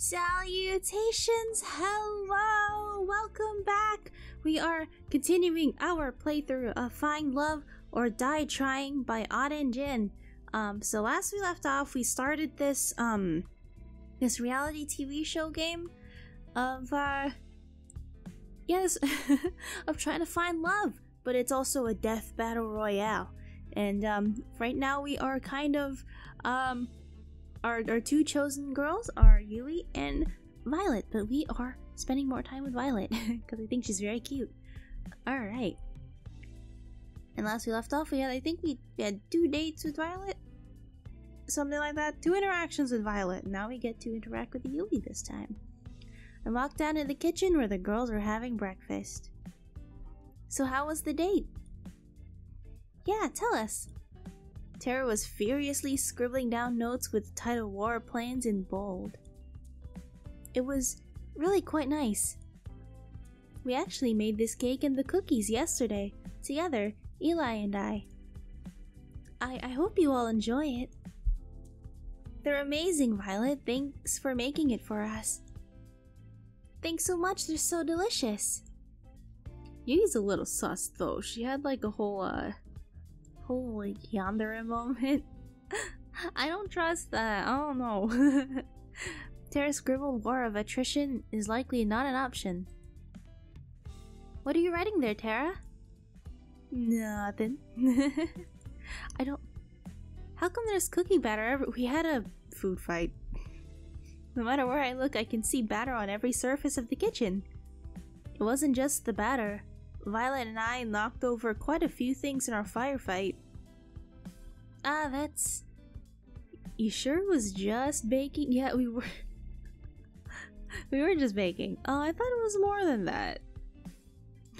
Salutations! Hello! Welcome back! We are continuing our playthrough of Find Love or Die Trying by Odd and Jin. So last we left off, we started this, this reality TV show game of, yes, of trying to find love, but it's also a death battle royale. And, right now we are kind of, our two chosen girls are Yui and Violet, but we are spending more time with Violet because I think she's very cute. Alright. And last we left off, I think we had 2 dates with Violet? Something like that. 2 interactions with Violet. Now we get to interact with Yui this time. I walked down to the kitchen where the girls were having breakfast. So how was the date? Yeah, tell us. Tara was furiously scribbling down notes with the title War Plans in bold. It was really quite nice. We actually made this cake and the cookies yesterday, together, Eli and I. I hope you all enjoy it. They're amazing, Violet. Thanks for making it for us. Thanks so much, they're so delicious. Yui's a little sus though. She had like a whole like yandere moment. I don't trust that. I don't know. Tara's scribbled war of attrition is likely not an option. What are you writing there, Tara? Nothing. I don't... How come there's cookie batter we had a food fight. No matter where I look, I can see batter on every surface of the kitchen. It wasn't just the batter. Violet and I knocked over quite a few things in our firefight. Ah, that's... You sure it was just baking? Yeah, we were... we were just baking. Oh, I thought it was more than that.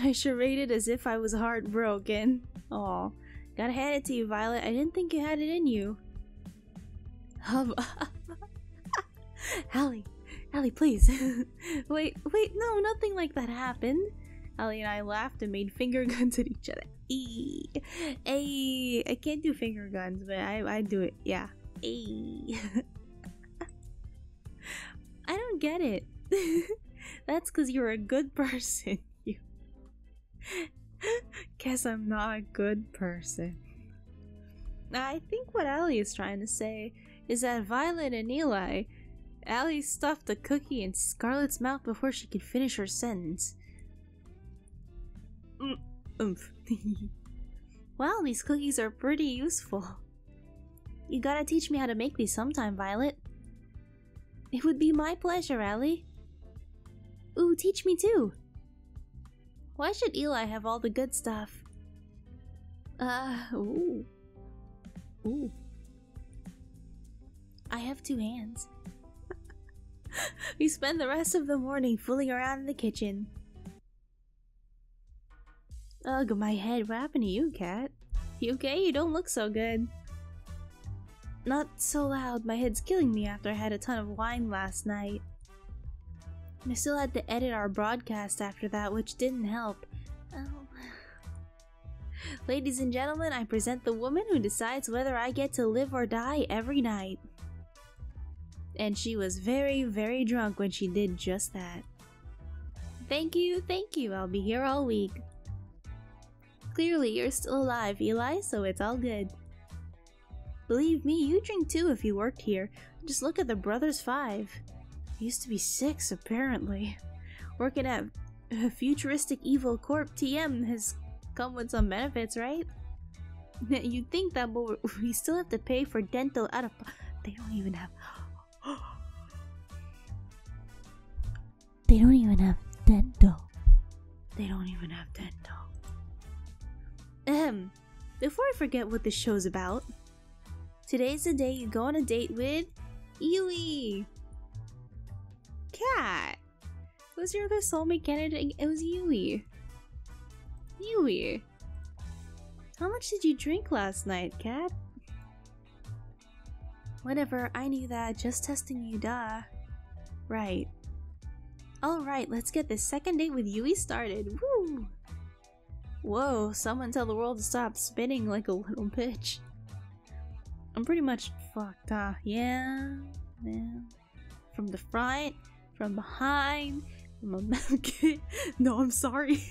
I charaded as if I was heartbroken. Aw. Gotta hand it to you, Violet. I didn't think you had it in you. Allie, please. wait, no, nothing like that happened. Allie and I laughed and made finger guns at each other. I can't do finger guns, but I do it. Yeah. I don't get it. That's because you're a good person. You. Guess I'm not a good person. I think what Allie is trying to say is that Violet and Eli, Allie stuffed a cookie in Scarlett's mouth before she could finish her sentence. Wow, these cookies are pretty useful. You gotta teach me how to make these sometime, Violet. It would be my pleasure, Allie. Ooh, teach me too. Why should Eli have all the good stuff? Ooh. I have 2 hands. We spend the rest of the morning fooling around in the kitchen. Ugh, my head. What happened to you, Cat? You okay? You don't look so good. Not so loud. My head's killing me after I had a ton of wine last night. I still had to edit our broadcast after that, which didn't help. Oh. Ladies and gentlemen, I present the woman who decides whether I get to live or die every night. And she was very, very drunk when she did just that. Thank you. I'll be here all week. Clearly, you're still alive, Eli, so it's all good. Believe me, you drink too if you worked here. Just look at the Brothers 5. Used to be 6, apparently. Working at Futuristic Evil Corp TM has come with some benefits, right? You'd think that, but we still have to pay for dental out of... They don't even have... They don't even have dental. Before I forget what this show's about, today's the day you go on a date with Yui. Cat. Who's your other soulmate candidate? It was Yui. How much did you drink last night, Cat? Whatever, I knew that. Just testing you, duh. Right. Alright, let's get this second date with Yui started. Woo! Whoa, someone tell the world to stop spinning like a little bitch. I'm pretty much fucked, huh? Yeah. from the front, from behind, from a No, I'm sorry.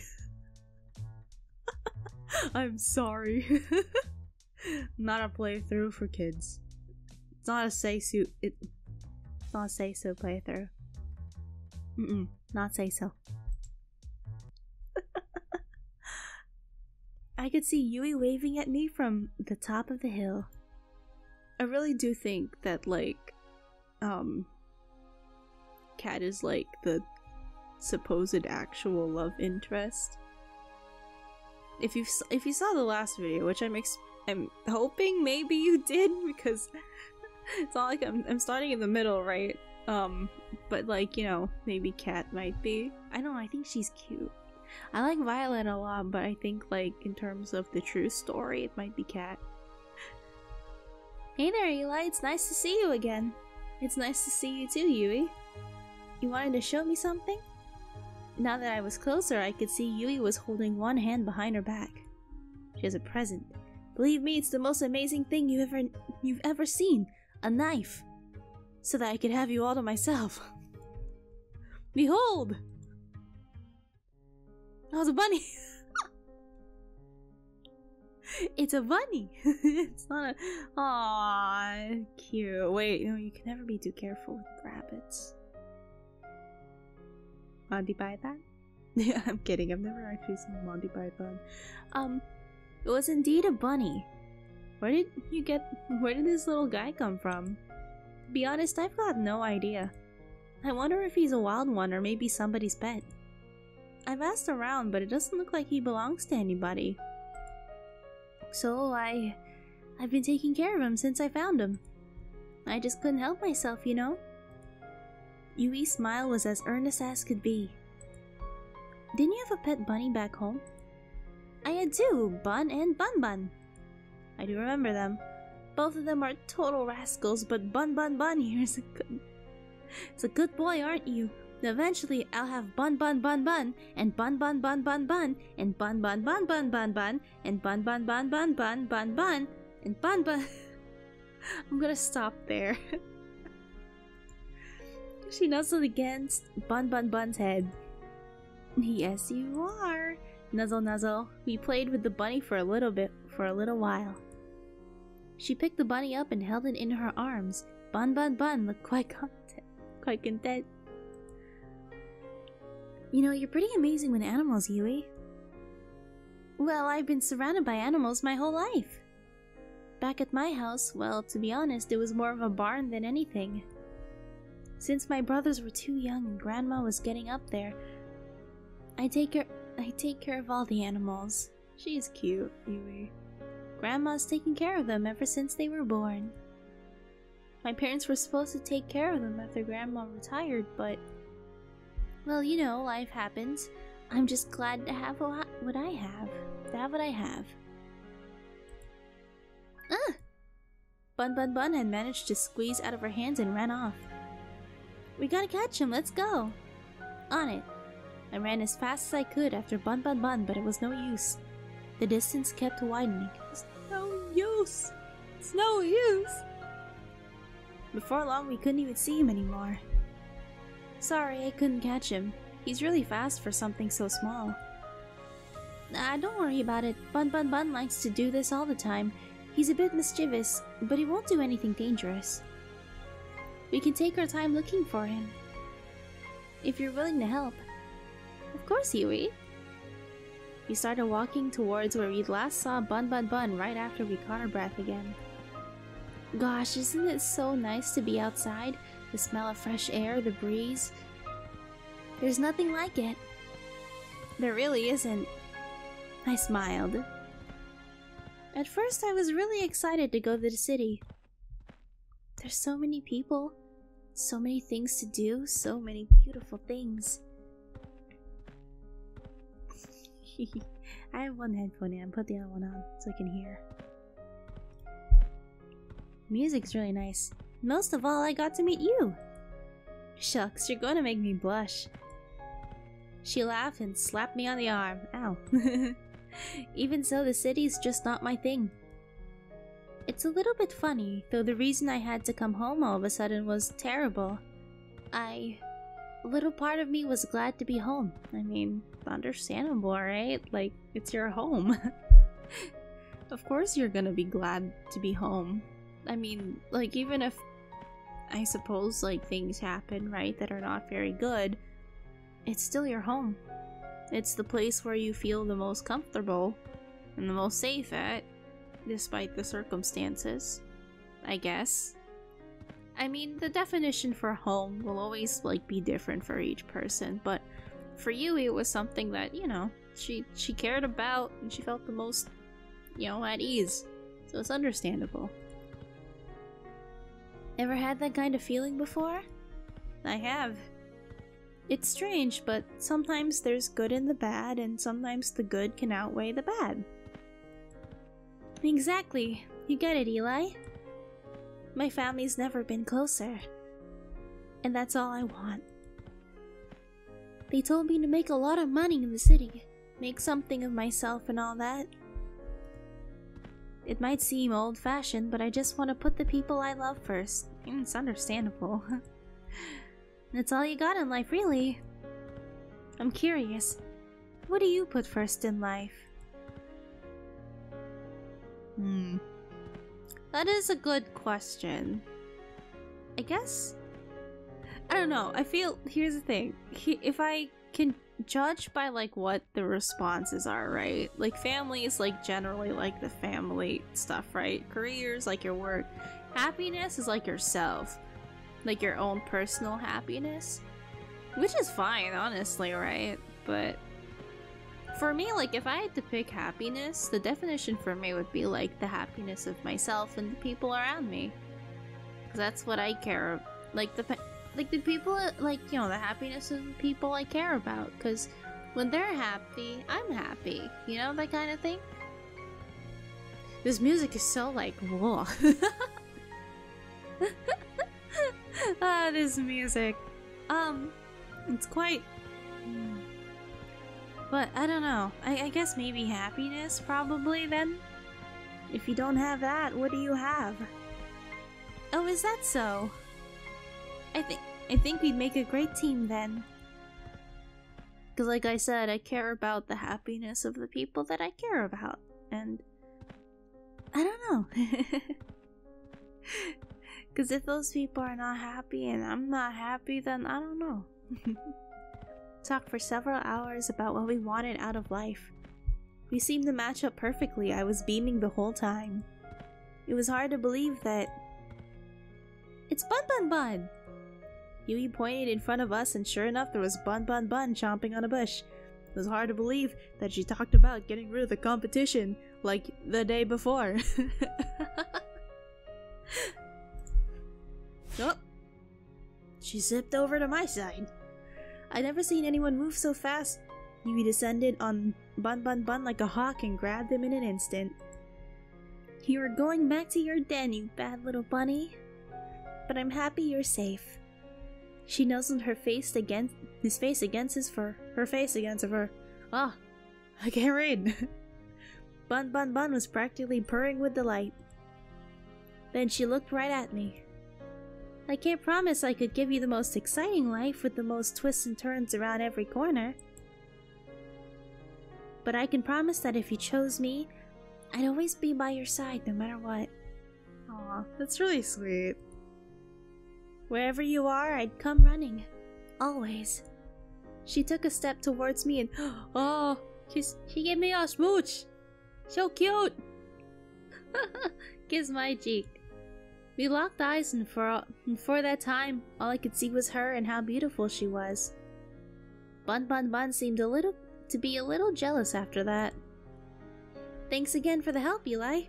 I'm sorry. Not a playthrough for kids. It's not a say-so. It's not a say-so playthrough. Not say-so. I could see Yui waving at me from the top of the hill. I really do think that, like, Cat is, like, the supposed actual love interest. If you saw the last video, which I'm hoping maybe you did, because it's not like I'm starting in the middle, right? But, like, you know, maybe Cat might be. I think she's cute. I like Violet a lot, but I think, like, in terms of the true story, it might be Cat. Hey there, Eli, it's nice to see you again. It's nice to see you too, Yui. You wanted to show me something? Now that I was closer, I could see Yui was holding one hand behind her back. She has a present. Believe me, it's the most amazing thing you've ever seen. A knife. So that I could have you all to myself. Behold! That was a bunny! It's a bunny! It's not a... Aww, cute. Wait, no, you can never be too careful with rabbits. Monty Python? Yeah, I'm kidding. I've never actually seen Monty Python. It was indeed a bunny. Where did this little guy come from? To be honest, I've got no idea. I wonder if he's a wild one or maybe somebody's pet. I've asked around, but it doesn't look like he belongs to anybody. So I've been taking care of him since I found him. I just couldn't help myself, you know? Yui's smile was as earnest as could be. Didn't you have a pet bunny back home? I had two, Bun and Bun Bun. I do remember them. Both of them are total rascals, but Bun Bun Bun here is a good boy, aren't you? Eventually, I'll have Bun Bun Bun Bun, and Bun Bun Bun Bun Bun, and Bun Bun Bun Bun Bun Bun, and Bun Bun Bun Bun Bun Bun Bun, and Bun Bun... I'm gonna stop there. She nuzzled against Bun Bun Bun's head. Yes, you are. Nuzzle nuzzle. We played with the bunny for a little while. She picked the bunny up and held it in her arms. Bun Bun Bun looked quite content. You know, you're pretty amazing with animals, Yui. Well, I've been surrounded by animals my whole life. Back at my house, well, to be honest, it was more of a barn than anything. Since my brothers were too young and Grandma was getting up there, I take care of all the animals. She's cute, Yui. Grandma's taken care of them ever since they were born. My parents were supposed to take care of them after Grandma retired, but... well, you know, life happens. I'm just glad to have what I have. Ah! Bun Bun Bun had managed to squeeze out of her hands and ran off. We gotta catch him, let's go! On it. I ran as fast as I could after Bun Bun Bun, but it was no use. The distance kept widening. It's no use! It's no use! Before long, we couldn't even see him anymore. Sorry, I couldn't catch him. He's really fast for something so small. Don't worry about it. Bun Bun Bun likes to do this all the time. He's a bit mischievous, but he won't do anything dangerous. We can take our time looking for him. If you're willing to help. Of course, Yui. We started walking towards where we last saw Bun Bun Bun right after we caught our breath again. Gosh, isn't it so nice to be outside? The smell of fresh air, the breeze. There's nothing like it. There really isn't. I smiled. At first, I was really excited to go to the city. There's so many people, so many things to do, so many beautiful things. I have one headphone in, put the other one on so I can hear. Music's really nice. Most of all, I got to meet you. Shucks, you're gonna make me blush. She laughed and slapped me on the arm. Ow. Even so, the city's just not my thing. It's a little bit funny, though the reason I had to come home all of a sudden was terrible. A little part of me was glad to be home. I mean, understandable, right? Like, it's your home. Of course you're gonna be glad to be home. I mean, like, even if, I suppose, like, things happen, right, that are not very good, it's still your home. It's the place where you feel the most comfortable and the most safe at, despite the circumstances, I guess. I mean, the definition for home will always, like, be different for each person, but for you, it was something that, you know, she cared about and she felt the most, you know, at ease. So it's understandable. Ever had that kind of feeling before? I have. It's strange, but sometimes there's good in the bad, and sometimes the good can outweigh the bad. Exactly. You get it, Eli. My family's never been closer. And that's all I want. They told me to make a lot of money in the city, make something of myself and all that. It might seem old-fashioned, but I just want to put the people I love first. It's understandable. That's all you got in life, really. I'm curious, what do you put first in life? That is a good question. I guess? I don't know, I feel, here's the thing. If I can judge by, like, what the responses are, right? Like, family is, like, generally, like, the family stuff, right? Careers, like, your work. Happiness is, like, yourself. Like, your own personal happiness. Which is fine, honestly, right? But for me, like, if I had to pick happiness, the definition for me would be, like, the happiness of myself and the people around me. Because that's what I care about. Like, the people, like, you know, the happiness of the people I care about. Because when they're happy, I'm happy. You know, that kind of thing? This music is so, like, whoa. This music. It's quite... But, I don't know. I guess maybe happiness, probably, then? If you don't have that, what do you have? Oh, is that so? I think we'd make a great team, then. Because, like I said, I care about the happiness of the people that I care about. And... I don't know. Because if those people are not happy and I'm not happy, then I don't know. Talked for several hours about what we wanted out of life. We seemed to match up perfectly. I was beaming the whole time. It was hard to believe that... It's Bun Bun Bun! Yui pointed in front of us, and sure enough there was Bun Bun Bun chomping on a bush. It was hard to believe that she talked about getting rid of the competition, like, the day before. Oh! She zipped over to my side. I'd never seen anyone move so fast. Yui descended on Bun Bun Bun like a hawk and grabbed him in an instant. You are going back to your den, you bad little bunny. But I'm happy you're safe. She nuzzled her face against his face against his fur. Her face against her fur. Ah, I can't read. Bun Bun Bun was practically purring with delight. Then she looked right at me. I can't promise I could give you the most exciting life with the most twists and turns around every corner. But I can promise that if you chose me, I'd always be by your side no matter what. Aw, that's really sweet. Wherever you are, I'd come running. Always. She took a step towards me and... Oh! She gave me a smooch! So cute! Kiss my cheek. We locked eyes, and for that time, all I could see was her and how beautiful she was. Bun Bun Bun seemed to be a little jealous after that. Thanks again for the help, Eli.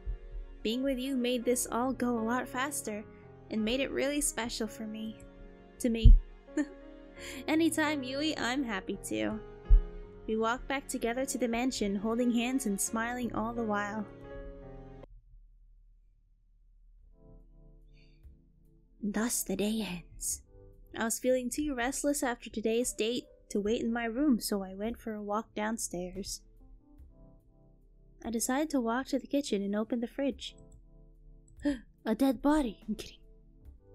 Being with you made this all go a lot faster, and made it really special for me. To me. Anytime, Yui, I'm happy to. We walked back together to the mansion, holding hands and smiling all the while. Thus the day ends. I was feeling too restless after today's date to wait in my room, so I went for a walk downstairs. I decided to walk to the kitchen and open the fridge. A dead body. I'm kidding.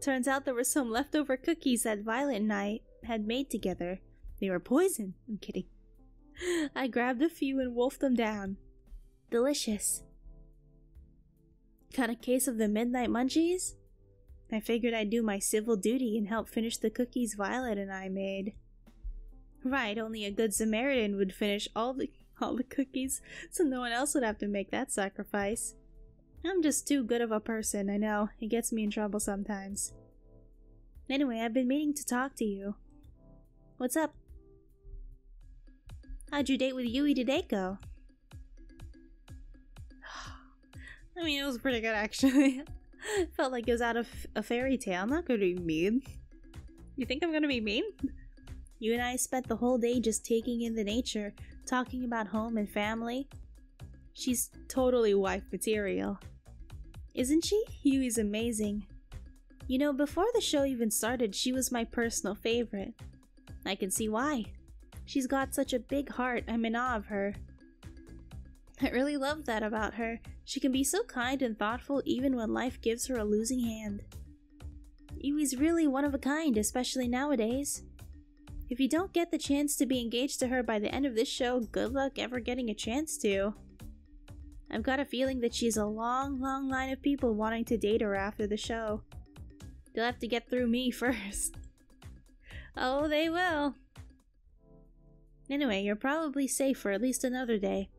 Turns out there were some leftover cookies that Violet and I had made together. They were poison. I'm kidding. I grabbed a few and wolfed them down. Delicious. Got a case of the midnight munchies? I figured I'd do my civil duty and help finish the cookies Violet and I made. Right, only a good Samaritan would finish all the cookies, so no one else would have to make that sacrifice. I'm just too good of a person, I know. It gets me in trouble sometimes. Anyway, I've been meaning to talk to you. What's up? How'd your date with Yui today go? I mean, it was pretty good, actually. Felt like it was out of a fairy tale. I'm not gonna be mean. You think I'm gonna be mean? You and I spent the whole day just taking in the nature, talking about home and family. She's totally wife material. Isn't she? Yui's amazing. You know, before the show even started, she was my personal favorite. I can see why. She's got such a big heart. I'm in awe of her. I really love that about her. She can be so kind and thoughtful even when life gives her a losing hand. Yui's really one of a kind, especially nowadays. If you don't get the chance to be engaged to her by the end of this show, good luck ever getting a chance to. I've got a feeling that she's a long, long line of people wanting to date her after the show. They'll have to get through me first. Oh, they will. Anyway, you're probably safe for at least another day,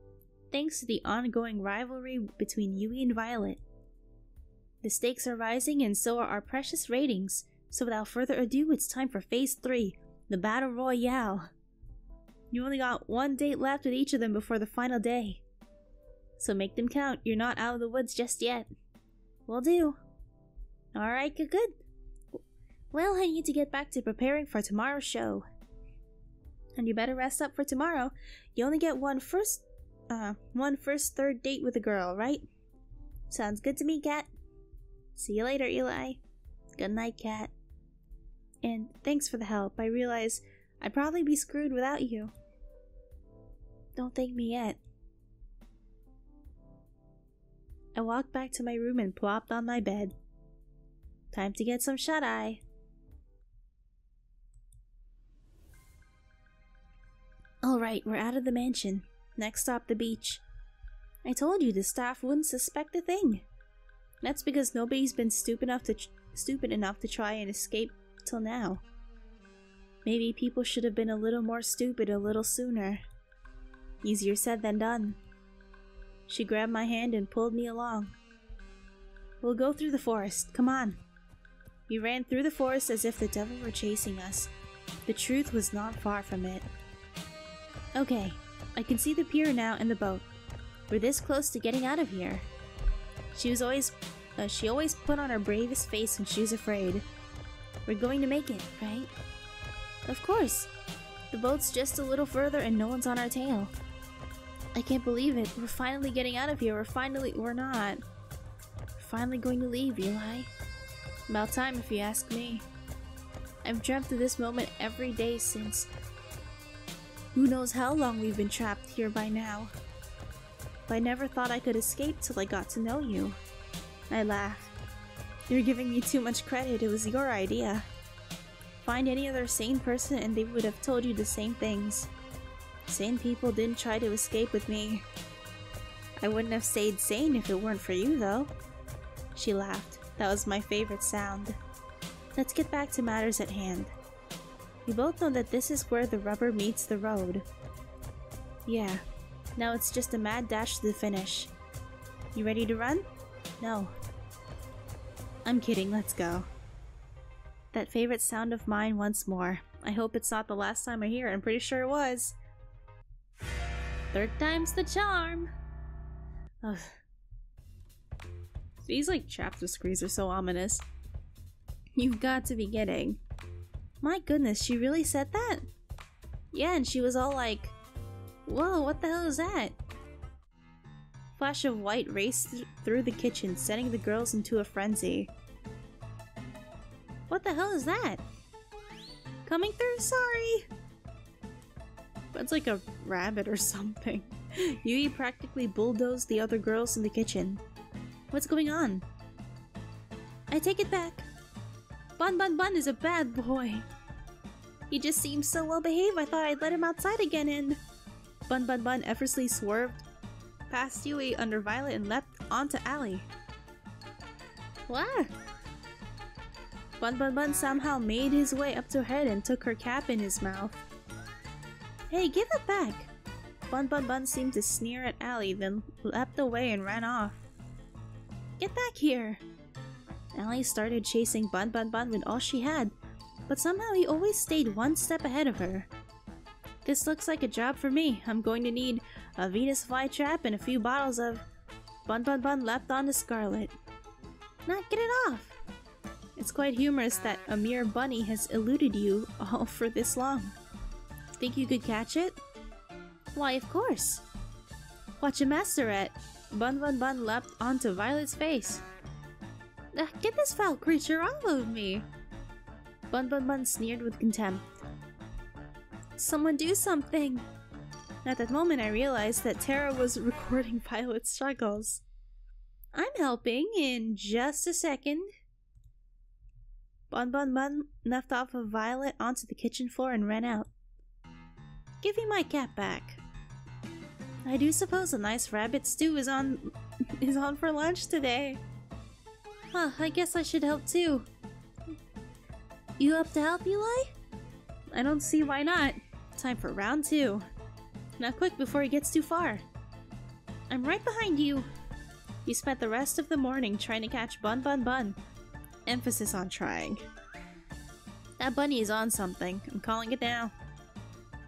thanks to the ongoing rivalry between Yui and Violet. The stakes are rising and so are our precious ratings, so without further ado, it's time for Phase 3, the Battle Royale. You only got one date left with each of them before the final day. So make them count, you're not out of the woods just yet. Will do. Alright, good. Well, I need to get back to preparing for tomorrow's show. And you better rest up for tomorrow. You only get one first third date with a girl, right? Sounds good to me, Cat. See you later, Eli. Good night, Cat. And thanks for the help. I realize I'd probably be screwed without you. Don't thank me yet. I walked back to my room and plopped on my bed. Time to get some shut-eye. Alright, we're out of the mansion. Next stop, the beach. I told you the staff wouldn't suspect a thing. That's because nobody's been stupid enough to try and escape till now. Maybe people should have been a little more stupid a little sooner. Easier said than done. She grabbed my hand and pulled me along. We'll go through the forest, come on. We ran through the forest as if the devil were chasing us. The truth was not far from it. Okay, I can see the pier now and the boat. We're this close to getting out of here. She always put on her bravest face when she was afraid. We're going to make it, right? Of course. The boat's just a little further and no one's on our tail. I can't believe it. We're finally getting out of here. We're not. We're finally going to leave, Eli. About time if you ask me. I've dreamt of this moment every day since... Who knows how long we've been trapped here by now. But I never thought I could escape till I got to know you. I laughed. You're giving me too much credit. It was your idea. Find any other sane person and they would have told you the same things. Sane people didn't try to escape with me. I wouldn't have stayed sane if it weren't for you, though. She laughed. That was my favorite sound. Let's get back to matters at hand. We both know that this is where the rubber meets the road. Yeah. Now it's just a mad dash to the finish. You ready to run? No. I'm kidding, let's go. That favorite sound of mine once more. I hope it's not the last time I hear it. I'm pretty sure it was. Third time's the charm. Ugh. These like chapter screens are so ominous. You've got to be kidding. My goodness, she really said that? Yeah, and she was all like, whoa, what the hell is that? Flash of white raced through the kitchen, sending the girls into a frenzy. What the hell is that? Coming through? Sorry! That's like a rabbit or something. Yui practically bulldozed the other girls in the kitchen. What's going on? I take it back. Bun is a bad boy. He just seems so well behaved, I thought I'd let him outside again and... Bun effortlessly swerved past Yui under Violet and leapt onto Allie. What? Bun somehow made his way up to her head and took her cap in his mouth. Hey, give it back! Bun seemed to sneer at Allie, then leapt away and ran off. Get back here! Allie started chasing Bun with all she had, but somehow he always stayed one step ahead of her. This looks like a job for me. I'm going to need a Venus flytrap and a few bottles of... Bun leapt onto Scarlet. Nah, get it off! It's quite humorous that a mere bunny has eluded you all for this long. Think you could catch it? Why, of course! Watch a master at... Bun leapt onto Violet's face. Get this foul creature off of me! Bun sneered with contempt. Someone do something! At that moment I realized that Tara was recording Violet's struggles. I'm helping in just a second. Bun left off of Violet onto the kitchen floor and ran out. Give me my cap back. I do suppose a nice rabbit stew is on for lunch today. Huh, I guess I should help too. You up to help, Eli? I don't see why not. Time for round 2. Now quick before he gets too far. I'm right behind you. We spent the rest of the morning trying to catch Bun. Emphasis on trying. That bunny is on something. I'm calling it now.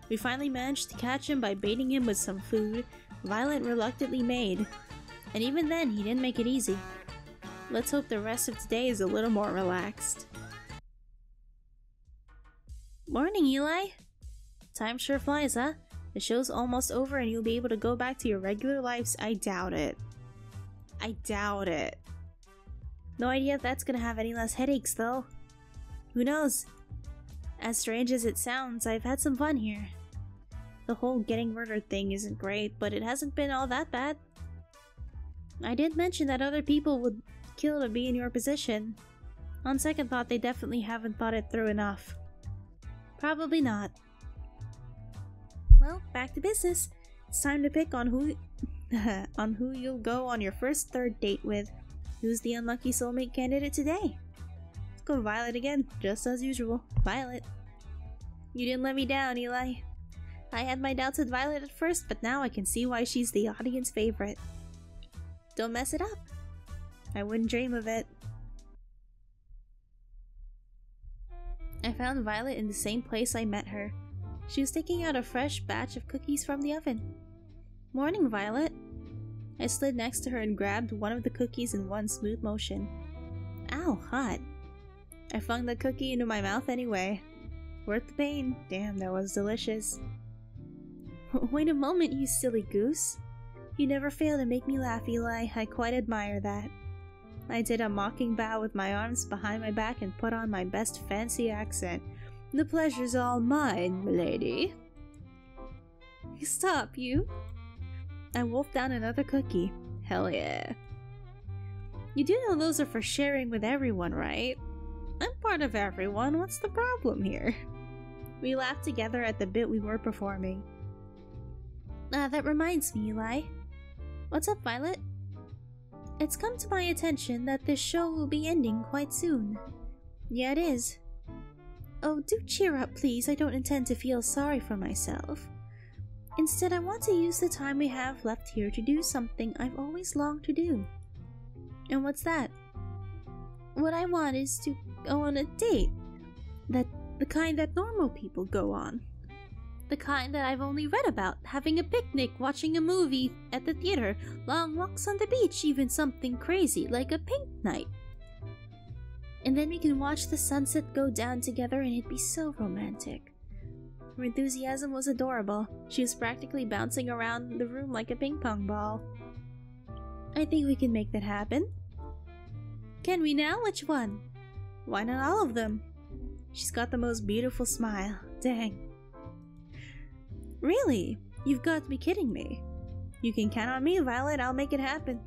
We finally managed to catch him by baiting him with some food Violet reluctantly made. And even then, he didn't make it easy. Let's hope the rest of today is a little more relaxed. Morning, Eli! Time sure flies, huh? The show's almost over and you'll be able to go back to your regular lives. I doubt it. I doubt it. No idea if that's gonna have any less headaches, though. Who knows? As strange as it sounds, I've had some fun here. The whole getting murdered thing isn't great, but it hasn't been all that bad. I did mention that other people would kill to be in your position. On second thought, they definitely haven't thought it through enough. Probably not. Well, back to business. It's time to pick on who you'll go on your first third date with. Who's the unlucky soulmate candidate today? Let's go Violet again, just as usual. Violet. You didn't let me down, Eli. I had my doubts at Violet at first, but now I can see why she's the audience favorite. Don't mess it up. I wouldn't dream of it. I found Violet in the same place I met her. She was taking out a fresh batch of cookies from the oven. Morning, Violet. I slid next to her and grabbed one of the cookies in one smooth motion. Ow, hot. I flung the cookie into my mouth anyway. Worth the pain. Damn, that was delicious. Wait a moment, you silly goose. You never fail to make me laugh, Eli. I quite admire that. I did a mocking bow with my arms behind my back and put on my best fancy accent. The pleasure's all mine, milady. Stop, you. I wolfed down another cookie. Hell yeah. You do know those are for sharing with everyone, right? I'm part of everyone. What's the problem here? We laughed together at the bit we were performing. That reminds me, Eli. What's up, Violet? It's come to my attention that this show will be ending quite soon. Yeah, it is. Oh, do cheer up, please. I don't intend to feel sorry for myself. Instead, I want to use the time we have left here to do something I've always longed to do. And what's that? What I want is to go on a date. The kind that normal people go on. The kind that I've only read about. Having a picnic, watching a movie at the theater, long walks on the beach, even something crazy like a paint night. And then we can watch the sunset go down together and it'd be so romantic. Her enthusiasm was adorable. She was practically bouncing around the room like a ping pong ball. I think we can make that happen. Can we now? Which one? Why not all of them? She's got the most beautiful smile. Dang. Really? You've got to be kidding me. You can count on me, Violet. I'll make it happen.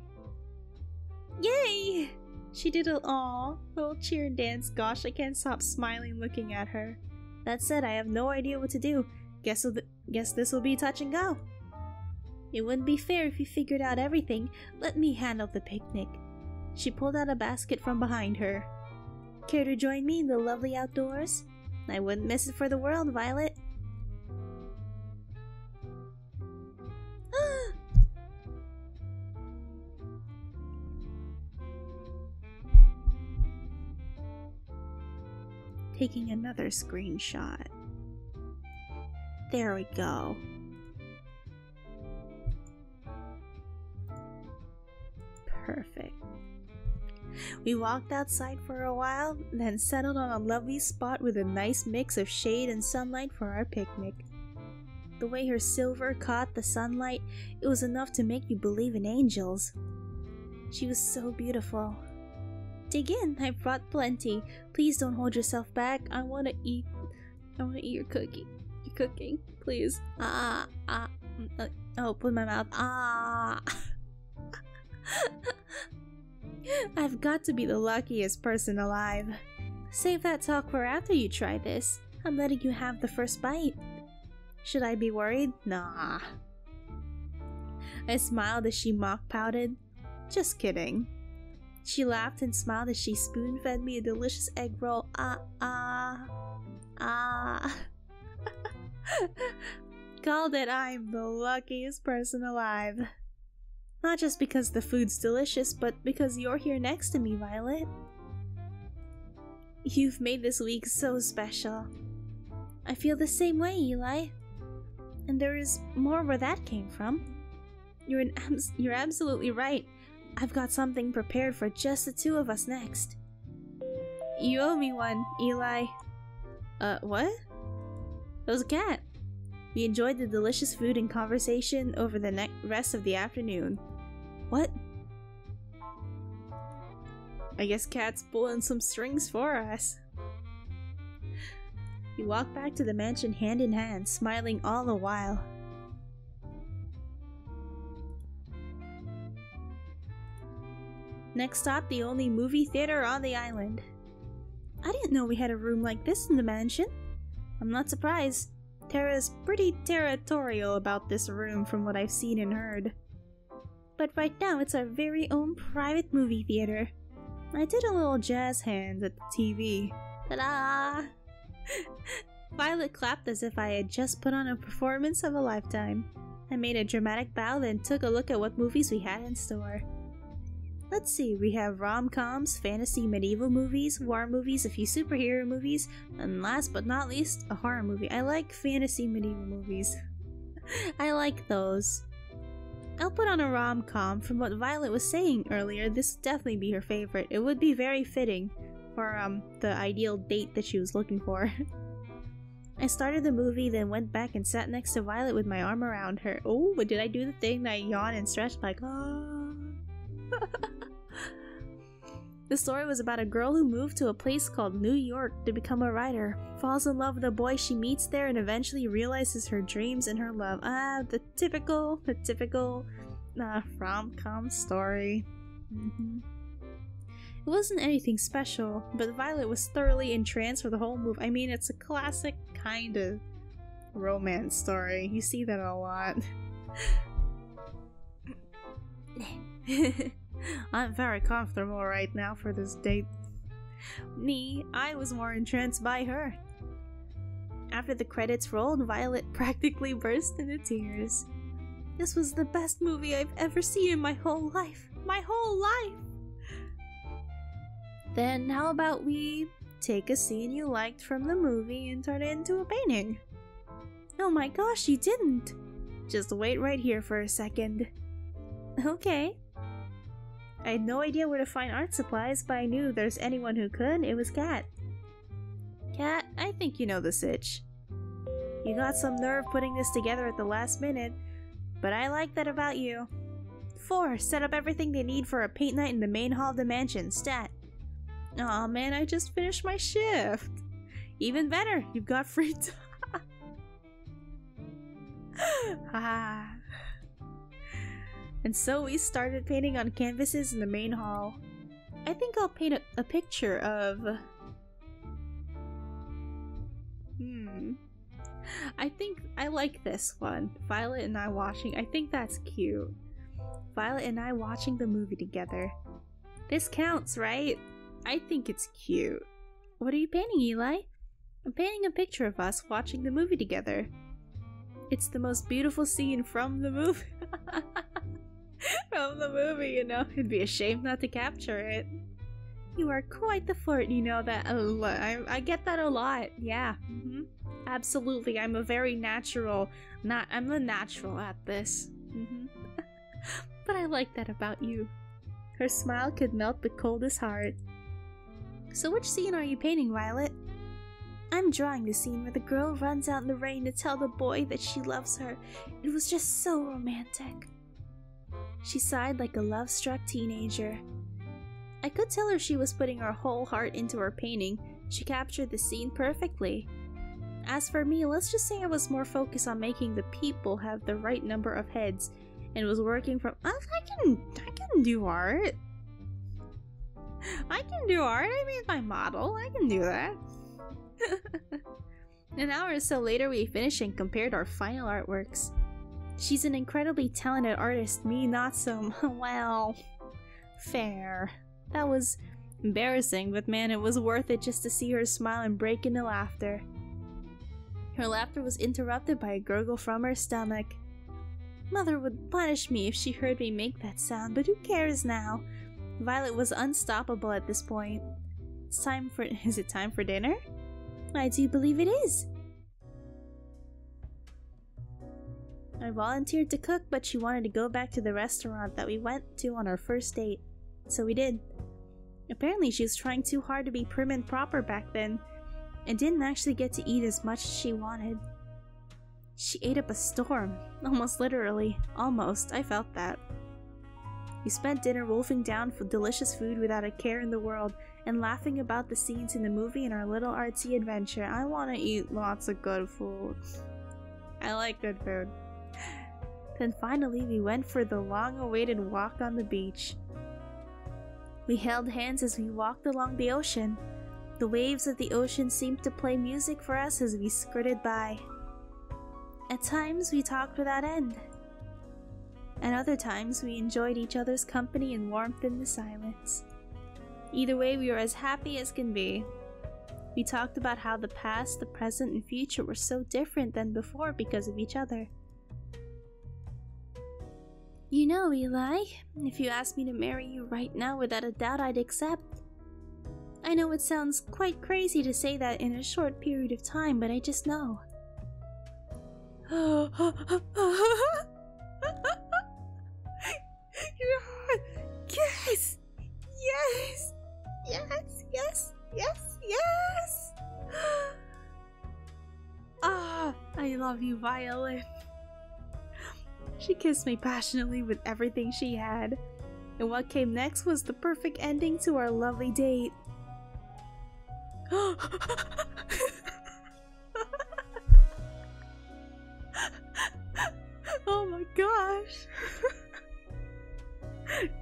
Yay! She did a little cheer and dance. Gosh, I can't stop smiling looking at her. That said, I have no idea what to do. Guess this will be touch and go. It wouldn't be fair if you figured out everything. Let me handle the picnic. She pulled out a basket from behind her. Care to join me in the lovely outdoors? I wouldn't miss it for the world, Violet. Taking another screenshot. There we go. Perfect. We walked outside for a while, then settled on a lovely spot with a nice mix of shade and sunlight for our picnic. The way her silver caught the sunlight, it was enough to make you believe in angels. She was so beautiful. Dig in, I brought plenty. Please don't hold yourself back. I want to eat your cookie. Your cooking, please. Open my mouth. I've got to be the luckiest person alive. Save that talk for after you try this. I'm letting you have the first bite. Should I be worried? Nah. I smiled as she mock-pouted. Just kidding. She laughed and smiled as she spoon-fed me a delicious egg roll. Called it I'm the luckiest person alive. Not just because the food's delicious, but because you're here next to me, Violet. You've made this week so special. I feel the same way, Eli. And there is more where that came from. You're absolutely right. I've got something prepared for just the two of us next. You owe me one, Eli. What? It was a cat. We enjoyed the delicious food and conversation over the rest of the afternoon. What? I guess Cat's pulling some strings for us. We walked back to the mansion hand in hand, smiling all the while. Next stop, the only movie theater on the island. I didn't know we had a room like this in the mansion. I'm not surprised. Terra's pretty territorial about this room from what I've seen and heard. But right now it's our very own private movie theater. I did a little jazz hands at the TV. Ta-da! Violet clapped as if I had just put on a performance of a lifetime. I made a dramatic bow, then took a look at what movies we had in store. Let's see, we have rom-coms, fantasy medieval movies, war movies, a few superhero movies, and last but not least, a horror movie. I like fantasy medieval movies. I like those. I'll put on a rom-com. From what Violet was saying earlier, this would definitely be her favorite. It would be very fitting for the ideal date that she was looking for. I started the movie, then went back and sat next to Violet with my arm around her. Oh, but did I do the thing that I yawn and stretch like, The story was about a girl who moved to a place called New York to become a writer, falls in love with a boy she meets there, and eventually realizes her dreams and her love. The typical rom-com story. It wasn't anything special, but Violet was thoroughly entranced for the whole movie. I mean, it's a classic kind of romance story. You see that a lot. I'm very comfortable right now for this date. I was more entranced by her. After the credits rolled, Violet practically burst into tears. This was the best movie I've ever seen in my whole life. My whole life! Then how about we take a scene you liked from the movie and turn it into a painting? Oh my gosh, you didn't! Just wait right here for a second. Okay. I had no idea where to find art supplies, but I knew if there's anyone who could, it was Cat. Cat, I think you know the sitch. You got some nerve putting this together at the last minute, but I like that about you. 4. Set up everything they need for a paint night in the main hall of the mansion. Stat. Aw man, I just finished my shift. Even better, you've got free time. And so we started painting on canvases in the main hall. I think I'll paint a picture of... I think I like this one. Violet and I watching. I think that's cute. Violet and I watching the movie together. This counts, right? I think it's cute. What are you painting, Eli? I'm painting a picture of us watching the movie together. It's the most beautiful scene from the movie. From the movie, you know. It'd be a shame not to capture it. You are quite the flirt, you know that a lot. I get that a lot. Yeah. Absolutely. I'm a very natural. I'm a natural at this. But I like that about you. Her smile could melt the coldest heart. So which scene are you painting, Violet? I'm drawing the scene where the girl runs out in the rain to tell the boy that she loves her. It was just so romantic. She sighed like a love-struck teenager. I could tell her she was putting her whole heart into her painting. She captured the scene perfectly. As for me, let's just say I was more focused on making the people have the right number of heads and was working from... I can do art. I can do art. I made my model. I can do that. An hour or so later, we finished and compared our final artworks. She's an incredibly talented artist, me not so... well... fair. That was embarrassing, but man, it was worth it just to see her smile and break into laughter. Her laughter was interrupted by a gurgle from her stomach. Mother would punish me if she heard me make that sound, but who cares now? Violet was unstoppable at this point. Is it time for dinner? I do believe it is. I volunteered to cook, but she wanted to go back to the restaurant that we went to on our first date. So we did. Apparently she was trying too hard to be prim and proper back then, and didn't actually get to eat as much as she wanted. She ate up a storm. Almost literally. Almost. I felt that. We spent dinner wolfing down for delicious food without a care in the world, and laughing about the scenes in the movie and our little artsy adventure. I want to eat lots of good food. I like good food. Then finally we went for the long-awaited walk on the beach. We held hands as we walked along the ocean. The waves of the ocean seemed to play music for us as we skirted by. At times we talked without end. At other times we enjoyed each other's company and warmth in the silence. Either way, we were as happy as can be. We talked about how the past, the present, and future were so different than before because of each other. You know, Eli, if you asked me to marry you right now, without a doubt I'd accept. I know it sounds quite crazy to say that in a short period of time, but I just know. Yes! Yes! Yes! Yes! Yes! Yes! Ah, I love you, Violet. She kissed me passionately with everything she had, and what came next was the perfect ending to our lovely date. Oh my gosh!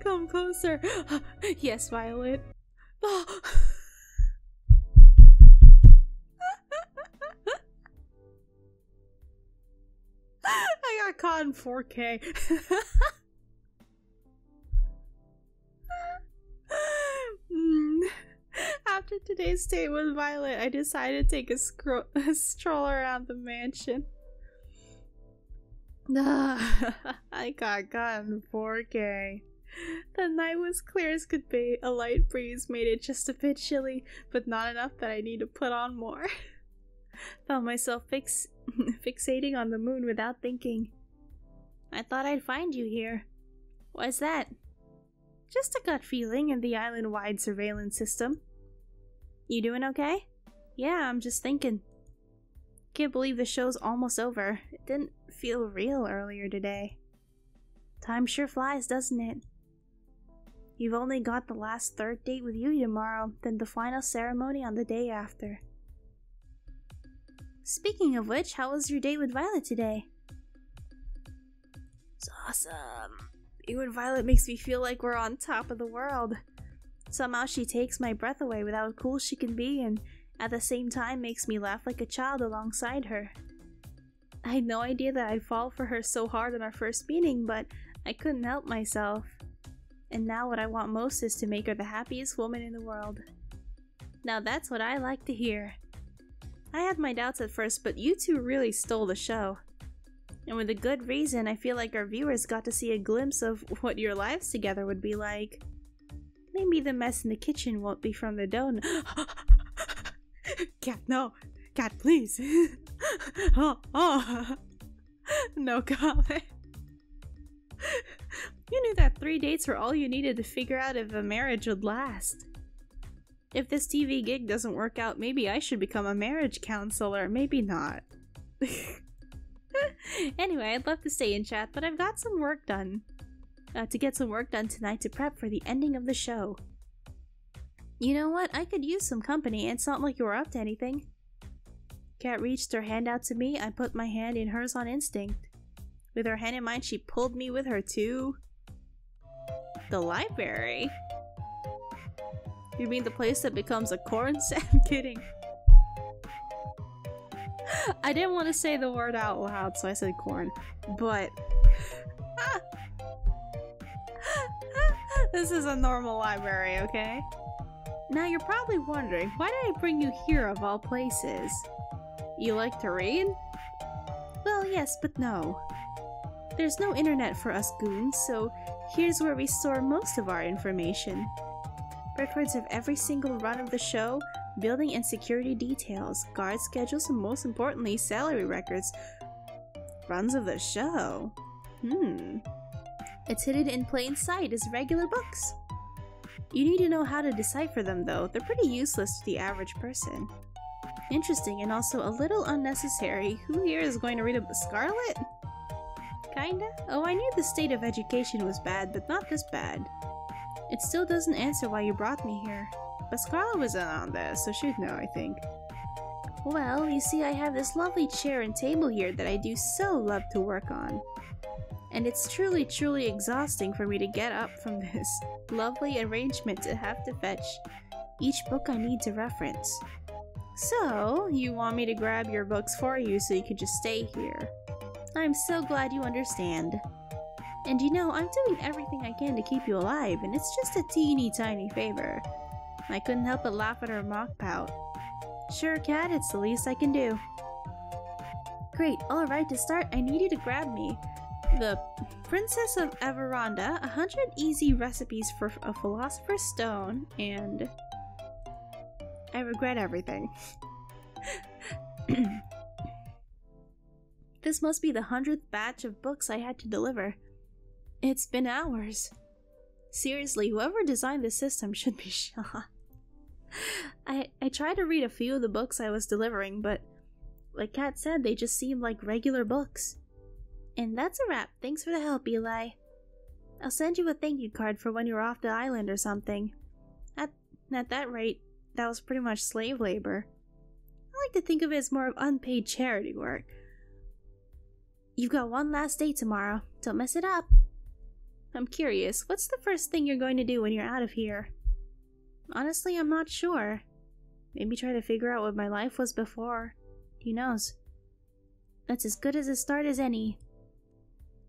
Come closer. Yes, Violet. I got caught in 4K. After today's date with Violet, I decided to take a stroll around the mansion. I got caught in 4K. The night was clear as could be. A light breeze made it just a bit chilly, but not enough that I need to put on more. Found myself fixating on the moon without thinking. I thought I'd find you here. Why's that? Just a gut feeling in the island-wide surveillance system. You doing okay? Yeah, I'm just thinking. Can't believe the show's almost over. It didn't feel real earlier today. Time sure flies, doesn't it? You've only got the last third date with you tomorrow, then the final ceremony on the day after. Speaking of which, how was your date with Violet today? It's awesome. Being with Violet makes me feel like we're on top of the world. Somehow she takes my breath away with how cool she can be, and at the same time makes me laugh like a child alongside her. I had no idea that I'd fall for her so hard on our first meeting, but I couldn't help myself. And now what I want most is to make her the happiest woman in the world. Now that's what I like to hear. I had my doubts at first, but you two really stole the show. And with a good reason, I feel like our viewers got to see a glimpse of what your lives together would be like. Maybe the mess in the kitchen won't be from the dough. Cat, no. Cat, please. Oh. No comment. You knew that 3 dates were all you needed to figure out if a marriage would last. If this TV gig doesn't work out, maybe I should become a marriage counselor. Maybe not. Anyway, I'd love to stay in chat, but I've got some work done. To get some work done tonight to prep for the ending of the show. You know what? I could use some company. It's not like you were up to anything. Kat reached her hand out to me. I put my hand in hers on instinct. With her hand in mine, she pulled me with her to the library. You mean the place that becomes a corn set? I'm kidding. I didn't want to say the word out loud, so I said corn. But this is a normal library, okay? Now you're probably wondering, why did I bring you here of all places? You like to read? Well, yes, but no. There's no internet for us goons, so here's where we store most of our information. Records of every single run of the show, building and security details, guard schedules, and most importantly, salary records. Runs of the show? It's hidden in plain sight as regular books. You need to know how to decipher them though, they're pretty useless to the average person. Interesting and also a little unnecessary. Who here is going to read a Scarlet? Kinda? Oh, I knew the state of education was bad, but not this bad. It still doesn't answer why you brought me here. But Scarlet was in on this, so she'd know, I think. Well, you see I have this lovely chair and table here that I do so love to work on. And it's truly exhausting for me to get up from this lovely arrangement to have to fetch each book I need to reference. So, you want me to grab your books for you so you could just stay here. I'm so glad you understand. And you know, I'm doing everything I can to keep you alive, and it's just a teeny tiny favor. I couldn't help but laugh at her mock pout. Sure, Cat, it's the least I can do. Great, alright, to start, I need you to grab me the Princess of Everonda, 100 easy recipes for a Philosopher's Stone, and I regret everything. This must be the 100th batch of books I had to deliver. It's been hours. Seriously, whoever designed this system should be shot. I tried to read a few of the books I was delivering, but like Kat said, they just seemed like regular books. And that's a wrap. Thanks for the help, Eli. I'll send you a thank you card for when you're off the island or something. At that rate, that was pretty much slave labor. I like to think of it as more of unpaid charity work. You've got one last day tomorrow. Don't mess it up. I'm curious, what's the first thing you're going to do when you're out of here? Honestly, I'm not sure. Maybe try to figure out what my life was before. Who knows? That's as good as a start as any.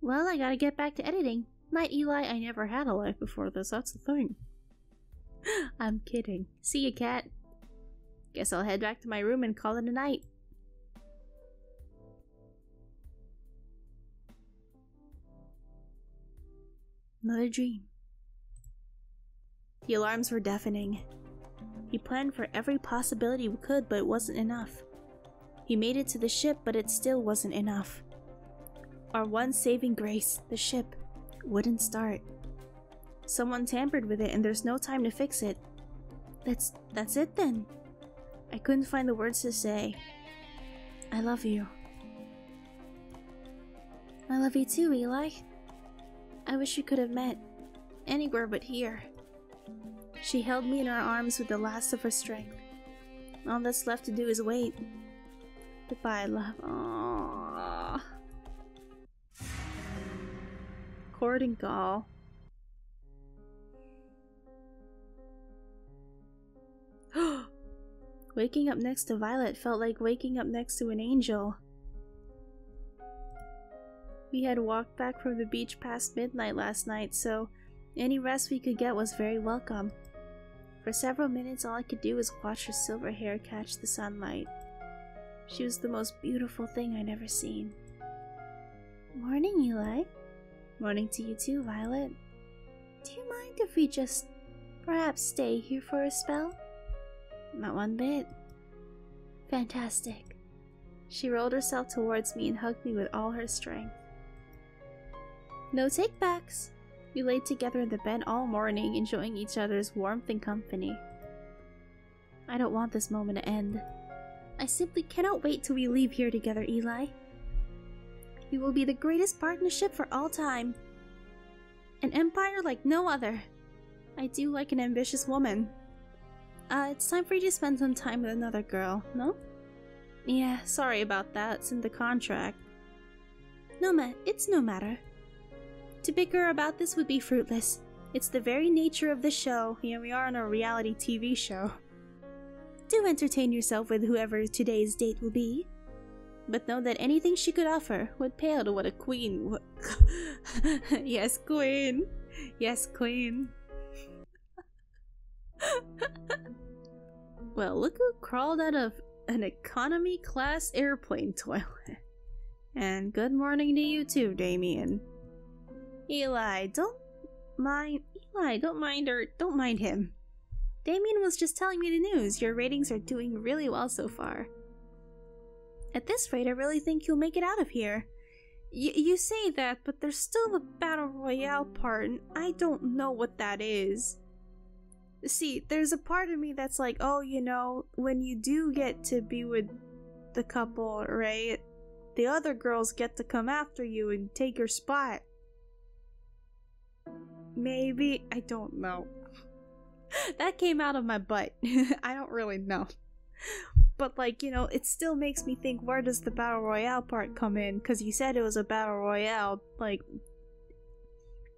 Well, I gotta get back to editing. Night, Eli. I never had a life before this, that's the thing. I'm kidding. See ya, Cat. Guess I'll head back to my room and call it a night. Another dream. The alarms were deafening. He planned for every possibility we could, but it wasn't enough. He made it to the ship, but it still wasn't enough. Our one saving grace, the ship, wouldn't start. Someone tampered with it and there's no time to fix it. That's it then. I couldn't find the words to say. I love you. I love you too, Eli. I wish we could have met. Anywhere but here. She held me in her arms with the last of her strength. All that's left to do is wait. Goodbye, love. Aww. Cord and gall. Waking up next to Violet felt like waking up next to an angel. We had walked back from the beach past midnight last night, so any rest we could get was very welcome. For several minutes, all I could do was watch her silver hair catch the sunlight. She was the most beautiful thing I'd ever seen. Morning, Eli. Morning to you too, Violet. Do you mind if we just perhaps stay here for a spell? Not one bit. Fantastic. She rolled herself towards me and hugged me with all her strength. No take-backs. We laid together in the bed all morning, enjoying each other's warmth and company. I don't want this moment to end. I simply cannot wait till we leave here together, Eli. We will be the greatest partnership for all time. An empire like no other. I do like an ambitious woman. It's time for you to spend some time with another girl, no? Yeah, sorry about that, it's in the contract. It's no matter. To bicker about this would be fruitless. It's the very nature of the show. Here we are on a reality TV show. Do entertain yourself with whoever today's date will be. But know that anything she could offer would pale to what a queen would. Yes, queen. Yes, queen. Well, look who crawled out of an economy class airplane toilet. And good morning to you too, Damien. Eli, don't mind her. Don't mind him. Damien was just telling me the news. Your ratings are doing really well so far. At this rate, I really think you'll make it out of here. You say that, but there's still the Battle Royale part, and I don't know what that is. See, there's a part of me that's like, oh, you know, when you do get to be with the couple, right, the other girls get to come after you and take your spot. Maybe, I don't know. That came out of my butt. I don't really know. But like, you know, it still makes me think, where does the Battle Royale part come in? Because you said it was a Battle Royale, like,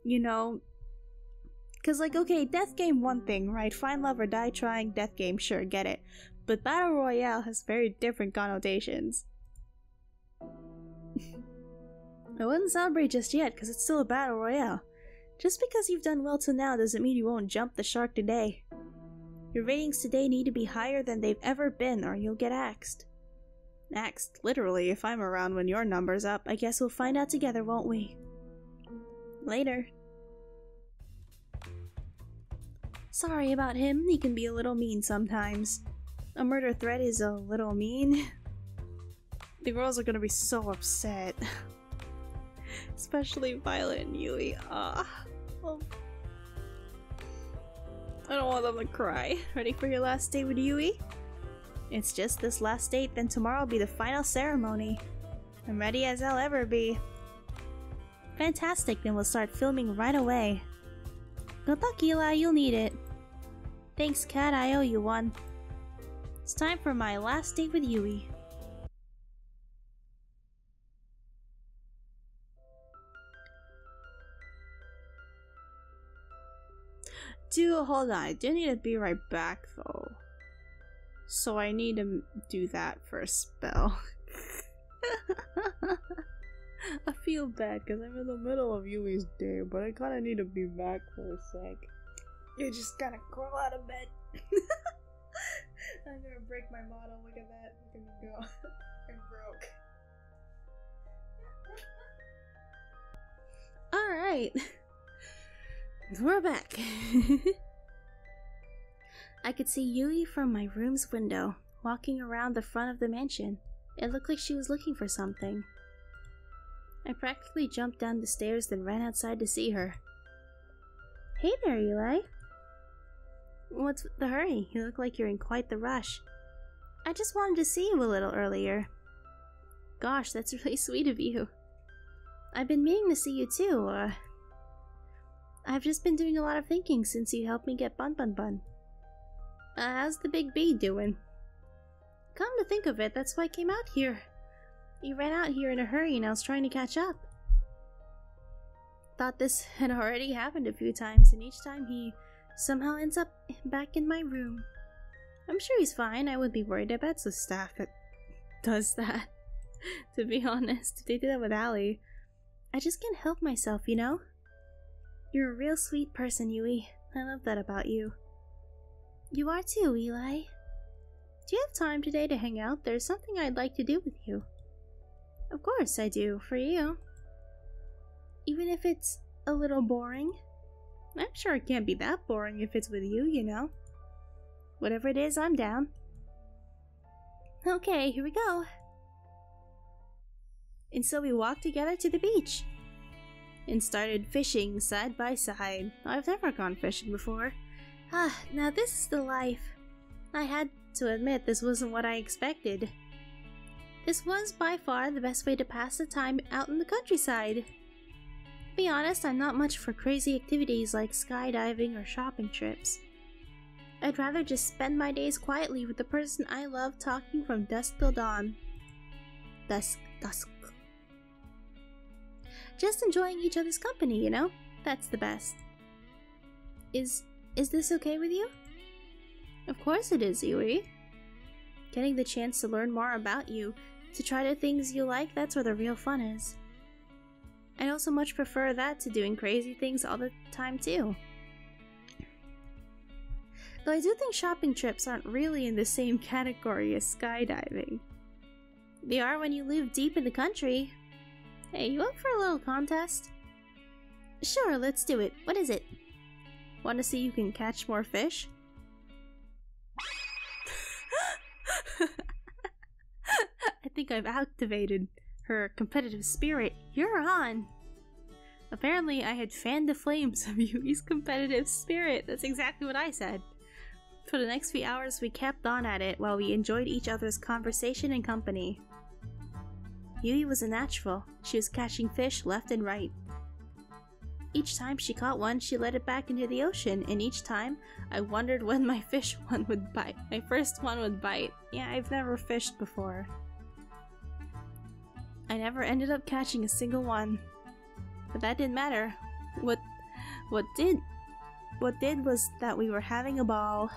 you know, because like, okay, death game one thing, right? Find love or die trying, death game, sure, get it. But Battle Royale has very different connotations. I wouldn't celebrate just yet, because it's still a Battle Royale. Just because you've done well till now doesn't mean you won't jump the shark today. Your ratings today need to be higher than they've ever been, or you'll get axed. Axed, literally. If I'm around when your number's up, I guess we'll find out together, won't we? Later. Sorry about him, he can be a little mean sometimes. A murder threat is a little mean. The girls are gonna be so upset. Especially Violet and Yui. Oh. I don't want them to cry. Ready for your last date with Yui? It's just this last date, then tomorrow will be the final ceremony. I'm ready as I'll ever be. Fantastic, then we'll start filming right away. Good luck, Eli, you'll need it. Thanks, Kat, I owe you one. It's time for my last date with Yui. Dude, hold on, I do need to be right back though. So I need to do that for a spell. I feel bad because I'm in the middle of Yui's day, but I kinda need to be back for a sec. You just gotta crawl out of bed. I'm gonna break my model, look at that. Look at me go. I'm broke. Alright. We're back. I could see Yui from my room's window, walking around the front of the mansion. It looked like she was looking for something. I practically jumped down the stairs, then ran outside to see her. Hey there, Eli. What's the hurry? You look like you're in quite the rush. I just wanted to see you a little earlier. Gosh, that's really sweet of you. I've been meaning to see you too. I've just been doing a lot of thinking since you helped me get Bun. How's the big B doing? Come to think of it, that's why I came out here. He ran out here in a hurry and I was trying to catch up. Thought this had already happened a few times, and each time he somehow ends up back in my room. I'm sure he's fine. I wouldn't be worried. I bet it's the staff that does that. To be honest, if they did that with Allie. I just can't help myself, you know? You're a real sweet person, Yui. I love that about you. You are too, Eli. Do you have time today to hang out? There's something I'd like to do with you. Of course I do, for you. Even if it's a little boring. I'm sure it can't be that boring if it's with you, you know. Whatever it is, I'm down. Okay, here we go. And so we walked together to the beach and started fishing side by side. I've never gone fishing before. Now this is the life. I had to admit this wasn't what I expected. This was by far the best way to pass the time out in the countryside. To be honest, I'm not much for crazy activities like skydiving or shopping trips. I'd rather just spend my days quietly with the person I love, talking from dusk till dawn. Dusk. Just enjoying each other's company, you know? That's the best. Is this okay with you? Of course it is, Yui. Getting the chance to learn more about you, to try the things you like, that's where the real fun is. I also much prefer that to doing crazy things all the time too. Though I do think shopping trips aren't really in the same category as skydiving. They are when you live deep in the country. Hey, you up for a little contest? Sure, let's do it. What is it? Want to see who can catch more fish? I think I've activated her competitive spirit. You're on! Apparently, I had fanned the flames of Yui's competitive spirit. That's exactly what I said. For the next few hours, we kept on at it while we enjoyed each other's conversation and company. Yui was a natural. She was catching fish left and right. Each time she caught one, she let it back into the ocean, and each time, I wondered when my first one would bite. Yeah, I've never fished before. I never ended up catching a single one. But that didn't matter. What did was that we were having a ball.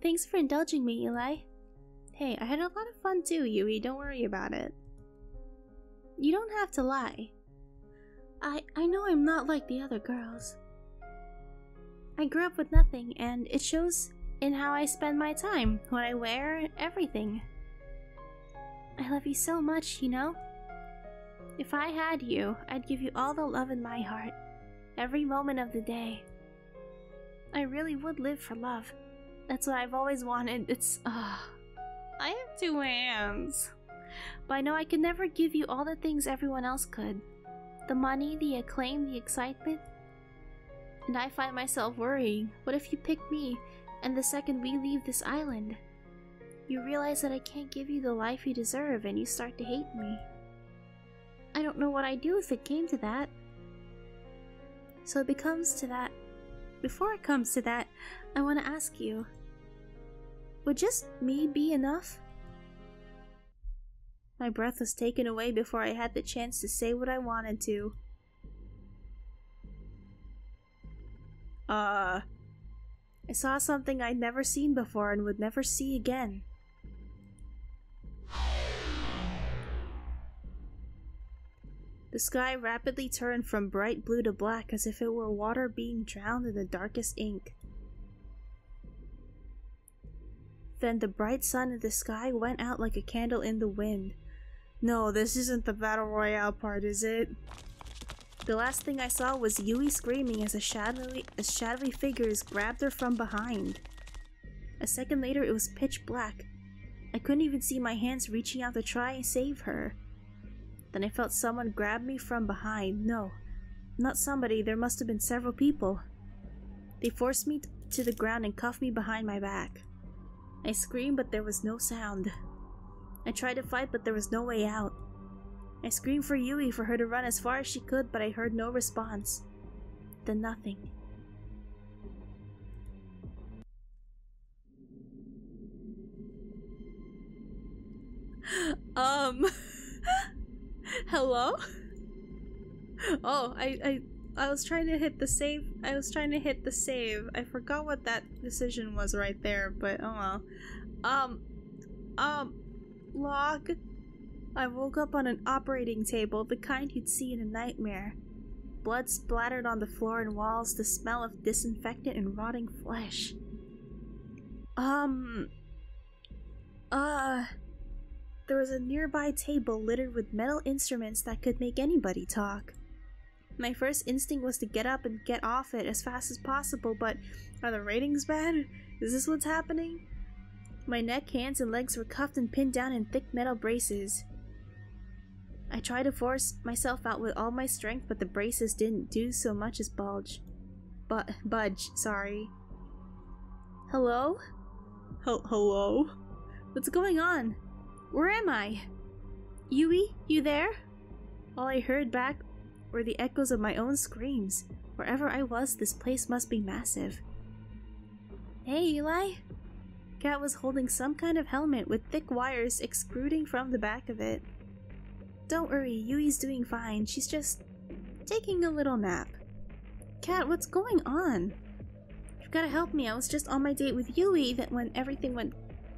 Thanks for indulging me, Eli. Hey, I had a lot of fun too, Yui. Don't worry about it. You don't have to lie. I know I'm not like the other girls. I grew up with nothing, and it shows in how I spend my time, what I wear, everything. I love you so much, you know? If I had you, I'd give you all the love in my heart, every moment of the day. I really would live for love. That's what I've always wanted. I have two hands. But I know I could never give you all the things everyone else could. The money, the acclaim, the excitement. And I find myself worrying, what if you pick me, and the second we leave this island, you realize that I can't give you the life you deserve and you start to hate me. I don't know what I'd do if it came to that. So it becomes to that. Before it comes to that, I want to ask you, would just me be enough? My breath was taken away before I had the chance to say what I wanted to. I saw something I'd never seen before and would never see again. The sky rapidly turned from bright blue to black as if it were water being drowned in the darkest ink. Then the bright sun in the sky went out like a candle in the wind. No, this isn't the Battle Royale part, is it? The last thing I saw was Yui screaming as shadowy figures grabbed her from behind. A second later, it was pitch black. I couldn't even see my hands reaching out to try and save her. Then I felt someone grab me from behind. No, not somebody, there must have been several people. They forced me to the ground and cuffed me behind my back. I screamed, but there was no sound. I tried to fight, but there was no way out. I screamed for Yui for her to run as far as she could, but I heard no response. Then nothing. Hello? Oh, I was trying to hit the save. I forgot what that decision was right there, but oh well. Log. I woke up on an operating table, the kind you'd see in a nightmare. Blood splattered on the floor and walls, the smell of disinfectant and rotting flesh. There was a nearby table littered with metal instruments that could make anybody talk. My first instinct was to get up and get off it as fast as possible, but are the ratings bad? Is this what's happening? My neck, hands, and legs were cuffed and pinned down in thick metal braces. I tried to force myself out with all my strength, but the braces didn't do so much as budge. Sorry. Hello? Hello? What's going on? Where am I? Yui, you there? All I heard back were the echoes of my own screams. Wherever I was, this place must be massive. Hey, Eli? Cat was holding some kind of helmet with thick wires extruding from the back of it. Don't worry, Yui's doing fine. She's just taking a little nap. Cat, what's going on? You've gotta help me. I was just on my date with Yui that when everything went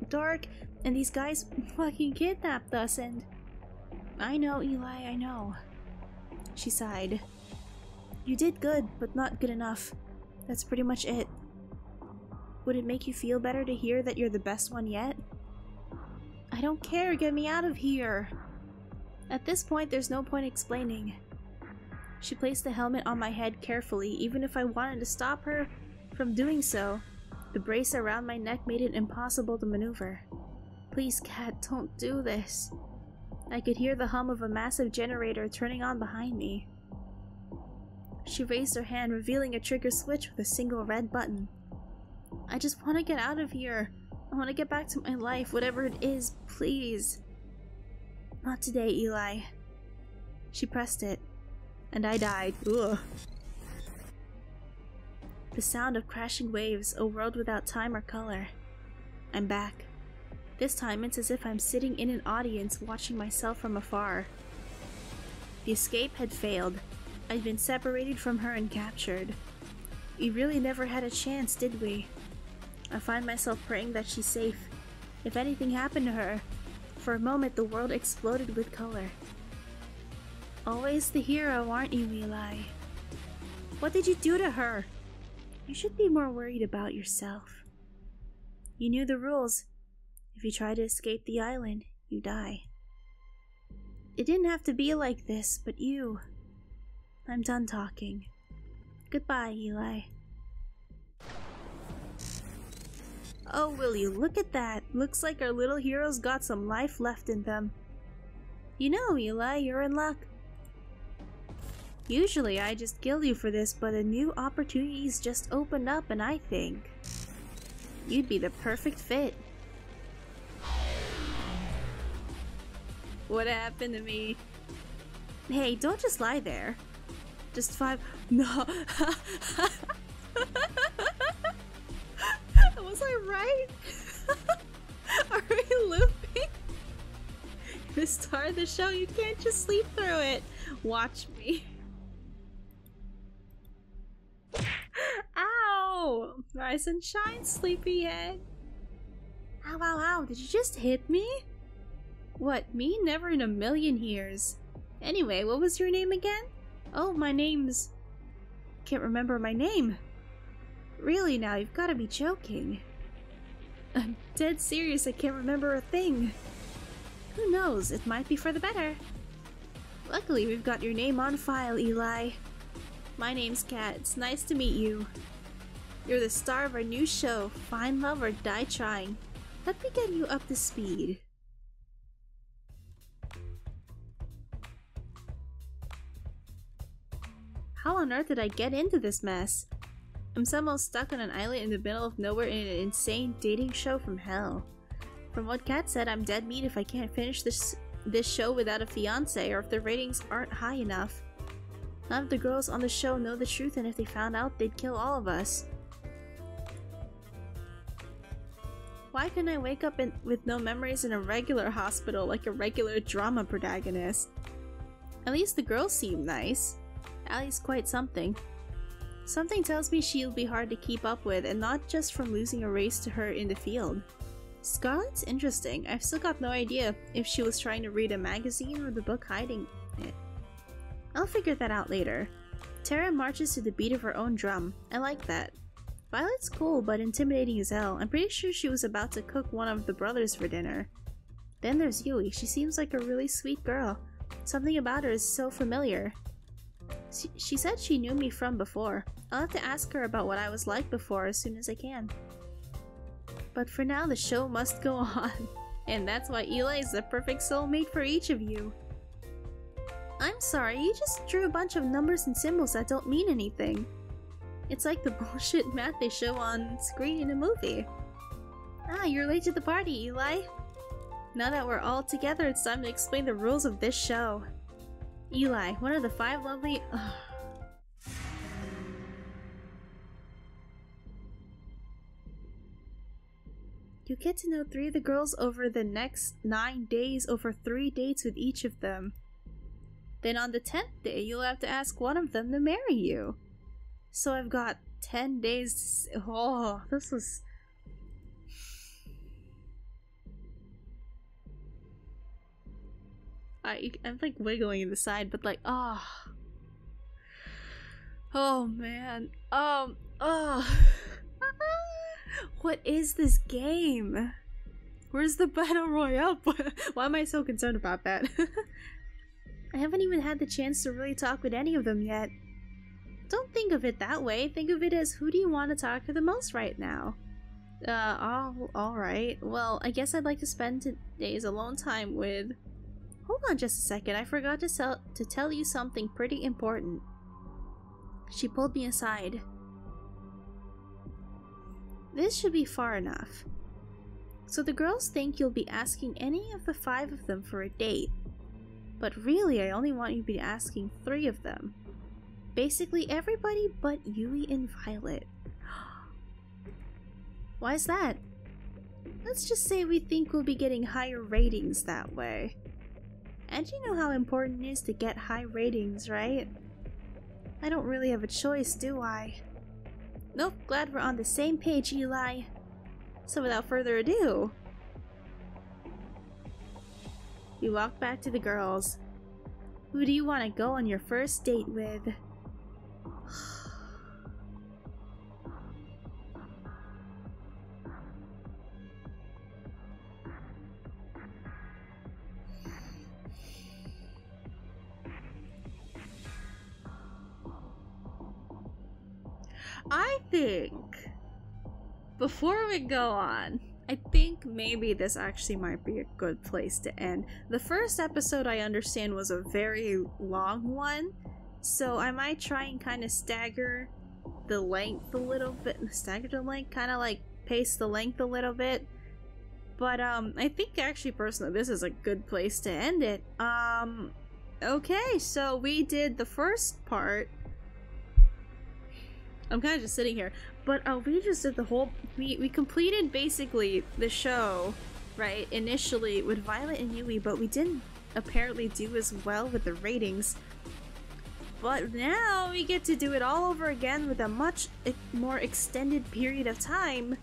dark and these guys fucking kidnapped us and... I know, Eli, I know. She sighed. You did good, but not good enough. That's pretty much it. Would it make you feel better to hear that you're the best one yet? I don't care, get me out of here! At this point, there's no point explaining. She placed the helmet on my head carefully, even if I wanted to stop her from doing so. The brace around my neck made it impossible to maneuver. Please, Cat, don't do this. I could hear the hum of a massive generator turning on behind me. She raised her hand, revealing a trigger switch with a single red button. I just want to get out of here. I want to get back to my life, whatever it is, please. Not today, Eli. She pressed it, and I died. Ugh. The sound of crashing waves, a world without time or color. I'm back. This time it's as if I'm sitting in an audience watching myself from afar. The escape had failed. I'd been separated from her and captured. We really never had a chance, did we? I find myself praying that she's safe. If anything happened to her, for a moment the world exploded with color. Always the hero, aren't you, Eli? What did you do to her? You should be more worried about yourself. You knew the rules. If you try to escape the island, you die. It didn't have to be like this, but you... I'm done talking. Goodbye, Eli. Oh, will you look at that? Looks like our little heroes got some life left in them. You know, Eli, you're in luck. Usually I just kill you for this, but a new opportunity's just opened up and I think you'd be the perfect fit. What happened to me? Hey, don't just lie there. Just 5... No. Was I right? Are we looping? The star of the show, you can't just sleep through it. Watch me. Ow! Rise and shine, sleepyhead. Ow, ow, ow, did you just hit me? What, me? Never in a million years. Anyway, what was your name again? Oh, my name's... Can't remember my name. Really now, you've gotta be joking. I'm dead serious, I can't remember a thing. Who knows, it might be for the better. Luckily, we've got your name on file, Eli. My name's Kat, it's nice to meet you. You're the star of our new show, Find Love or Die Trying. Let me get you up to speed. How on earth did I get into this mess? I'm somehow stuck on an island in the middle of nowhere in an insane dating show from hell. From what Kat said, I'm dead meat if I can't finish this show without a fiance, or if the ratings aren't high enough. None of the girls on the show know the truth, and if they found out, they'd kill all of us. Why couldn't I wake up with no memories in a regular hospital like a regular drama protagonist? At least the girls seem nice. Allie's quite something. Something tells me she'll be hard to keep up with, and not just from losing a race to her in the field. Scarlett's interesting. I've still got no idea if she was trying to read a magazine or the book hiding it. I'll figure that out later. Tara marches to the beat of her own drum. I like that. Violet's cool, but intimidating as hell. I'm pretty sure she was about to cook one of the brothers for dinner. Then there's Yui. She seems like a really sweet girl. Something about her is so familiar. She said she knew me from before. I'll have to ask her about what I was like before as soon as I can. But for now, the show must go on. And that's why Eli is the perfect soulmate for each of you. I'm sorry, you just drew a bunch of numbers and symbols that don't mean anything. It's like the bullshit math they show on screen in a movie. Ah, you're late to the party, Eli. Now that we're all together, it's time to explain the rules of this show. Eli, one of the 5 lovely... You get to know 3 of the girls over the next 9 days over 3 dates with each of them. Then on the 10th day, you'll have to ask one of them to marry you. So I've got 10 days to... Oh, this was... I'm like wiggling in the side, but like, oh man, what is this game? Where's the battle royale? Why am I so concerned about that? I haven't even had the chance to really talk with any of them yet. Don't think of it that way. Think of it as, who do you want to talk to the most right now? Alright. Well, I guess I'd like to spend today's alone time with... Hold on just a second, I forgot to tell you something pretty important. She pulled me aside. This should be far enough. So the girls think you'll be asking any of the 5 of them for a date. But really, I only want you to be asking 3 of them. Basically everybody but Yui and Violet. Why is that? Let's just say we think we'll be getting higher ratings that way. And you know how important it is to get high ratings, right? I don't really have a choice, do I? Nope, glad we're on the same page, Eli. So without further ado... You walk back to the girls. Who do you want to go on your first date with? I think, before we go on, I think maybe this actually might be a good place to end. The first episode, I understand, was a very long one, so I might try and kind of stagger the length a little bit. Stagger the length? Kind of like pace the length a little bit. But I think actually personally this is a good place to end it. Okay, so we did the first part. I'm kind of just sitting here, but we just did the whole, we completed basically the show, right, initially with Violet and Yui, but we didn't apparently do as well with the ratings. But now we get to do it all over again with a much more extended period of time.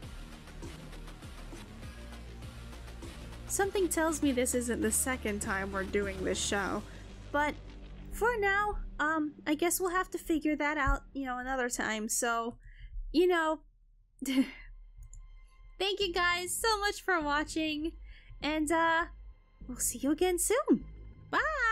Something tells me this isn't the second time we're doing this show, but for now, I guess we'll have to figure that out, you know, another time. So, you know, thank you guys so much for watching, and we'll see you again soon. Bye!